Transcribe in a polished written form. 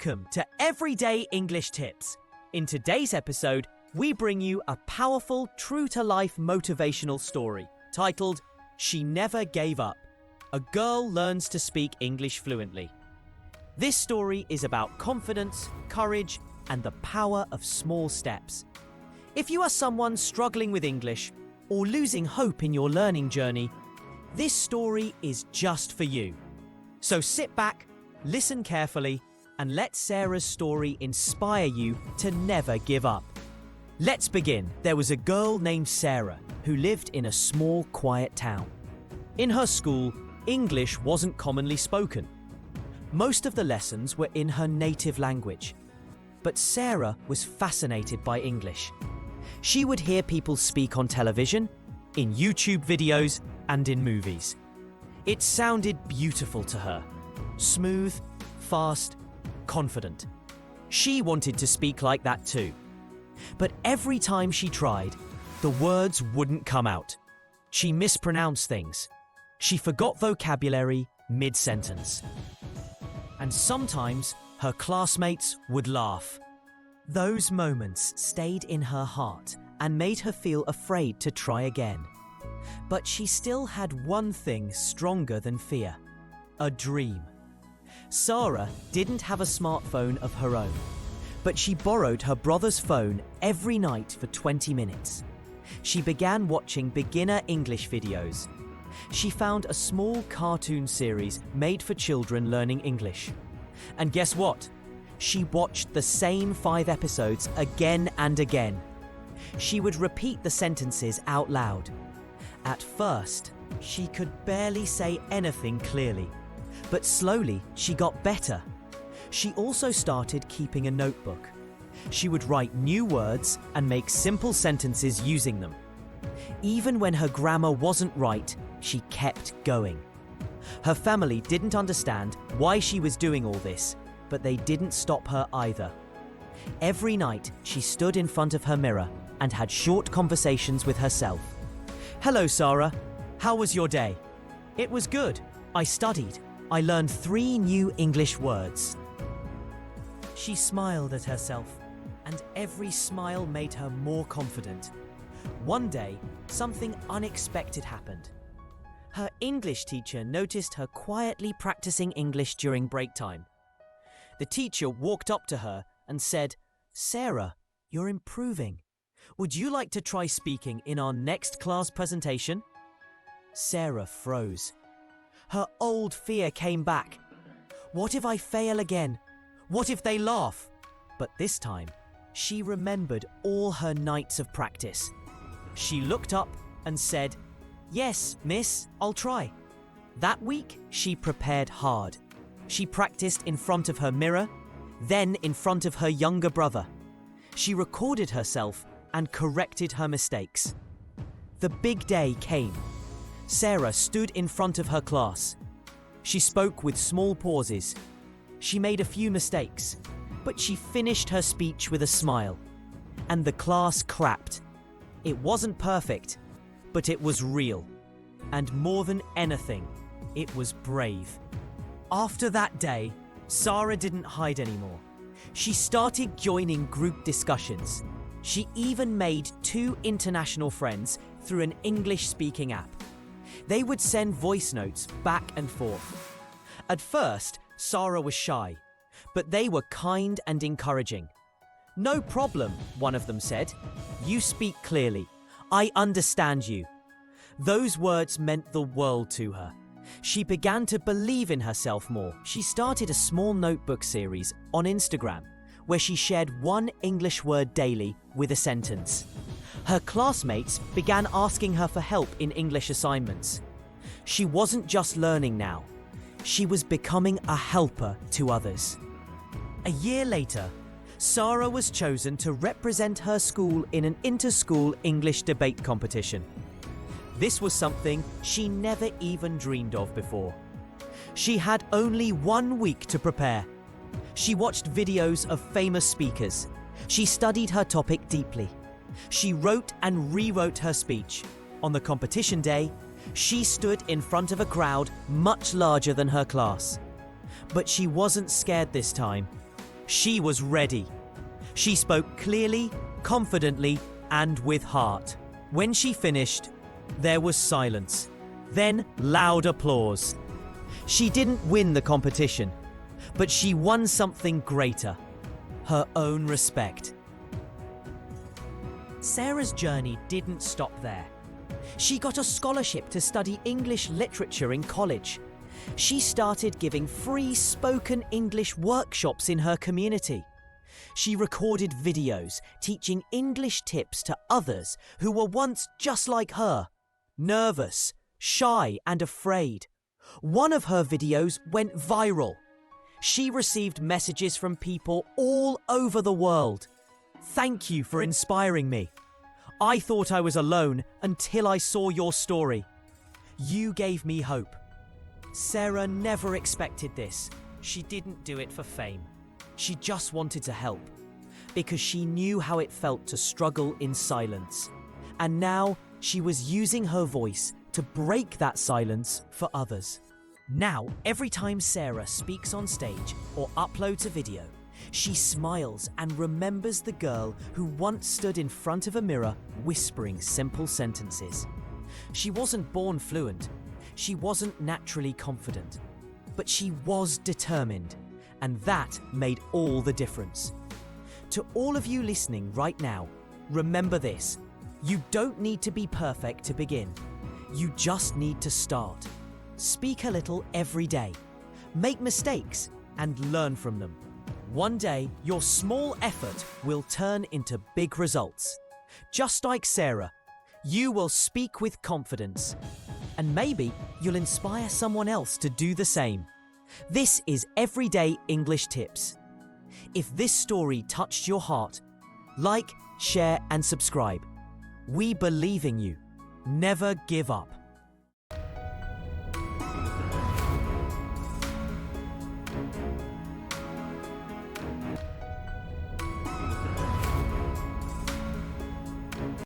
Welcome to Everyday English Tips. In today's episode, we bring you a powerful, true-to-life motivational story titled, She Never Gave Up. A girl learns to speak English fluently. This story is about confidence, courage, and the power of small steps. If you are someone struggling with English or losing hope in your learning journey, this story is just for you. So sit back, listen carefully, and let Sarah's story inspire you to never give up. Let's begin. There was a girl named Sarah who lived in a small, quiet town. In her school, English wasn't commonly spoken. Most of the lessons were in her native language. But Sarah was fascinated by English. She would hear people speak on television, in YouTube videos, and in movies. It sounded beautiful to her. Smooth, fast, confident. She wanted to speak like that too. But every time she tried, the words wouldn't come out. She mispronounced things. She forgot vocabulary mid-sentence. And sometimes her classmates would laugh. Those moments stayed in her heart and made her feel afraid to try again. But she still had one thing stronger than fear: a dream. Sarah didn't have a smartphone of her own, but she borrowed her brother's phone every night for 20 minutes. She began watching beginner English videos. She found a small cartoon series made for children learning English. And guess what? She watched the same 5 episodes again and again. She would repeat the sentences out loud. At first, she could barely say anything clearly, but slowly she got better. She also started keeping a notebook. She would write new words and make simple sentences using them. Even when her grammar wasn't right, she kept going. Her family didn't understand why she was doing all this, but they didn't stop her either. Every night, she stood in front of her mirror and had short conversations with herself. "Hello, Sarah. How was your day?" "It was good. I studied. I learned 3 new English words." She smiled at herself, and every smile made her more confident. One day, something unexpected happened. Her English teacher noticed her quietly practicing English during break time. The teacher walked up to her and said, "Sarah, you're improving. Would you like to try speaking in our next class presentation?" Sarah froze. Her old fear came back. What if I fail again? What if they laugh? But this time, she remembered all her nights of practice. She looked up and said, "Yes, miss, I'll try." That week, she prepared hard. She practiced in front of her mirror, then in front of her younger brother. She recorded herself and corrected her mistakes. The big day came. Sarah stood in front of her class. She spoke with small pauses. She made a few mistakes, but she finished her speech with a smile. And the class clapped. It wasn't perfect, but it was real. And more than anything, it was brave. After that day, Sarah didn't hide anymore. She started joining group discussions. She even made 2 international friends through an English-speaking app. They would send voice notes back and forth. At first, Sarah was shy, but they were kind and encouraging. "No problem," one of them said. "You speak clearly. I understand you." Those words meant the world to her. She began to believe in herself more. She started a small notebook series on Instagram where she shared 1 English word daily with a sentence. Her classmates began asking her for help in English assignments. She wasn't just learning now. She was becoming a helper to others. A year later, Sarah was chosen to represent her school in an inter-school English debate competition. This was something she never even dreamed of before. She had only 1 week to prepare. She watched videos of famous speakers. She studied her topic deeply. She wrote and rewrote her speech. On the competition day, she stood in front of a crowd much larger than her class. But she wasn't scared this time. She was ready. She spoke clearly, confidently, and with heart. When she finished, there was silence, then loud applause. She didn't win the competition, but she won something greater: her own respect. Sarah's journey didn't stop there. She got a scholarship to study English literature in college. She started giving free spoken English workshops in her community. She recorded videos teaching English tips to others who were once just like her, nervous, shy, and afraid. One of her videos went viral. She received messages from people all over the world. "Thank you for inspiring me. I thought I was alone until I saw your story. You gave me hope." Sarah never expected this. She didn't do it for fame. She just wanted to help, because she knew how it felt to struggle in silence. And now she was using her voice to break that silence for others. Now, every time Sarah speaks on stage or uploads a video, she smiles and remembers the girl who once stood in front of a mirror whispering simple sentences. She wasn't born fluent. She wasn't naturally confident. But she was determined, and that made all the difference. To all of you listening right now, remember this: you don't need to be perfect to begin. You just need to start. Speak a little every day. Make mistakes and learn from them. One day, your small effort will turn into big results. Just like Sarah, you will speak with confidence. And maybe you'll inspire someone else to do the same. This is Everyday English Tips. If this story touched your heart, like, share, and subscribe. We believe in you. Never give up.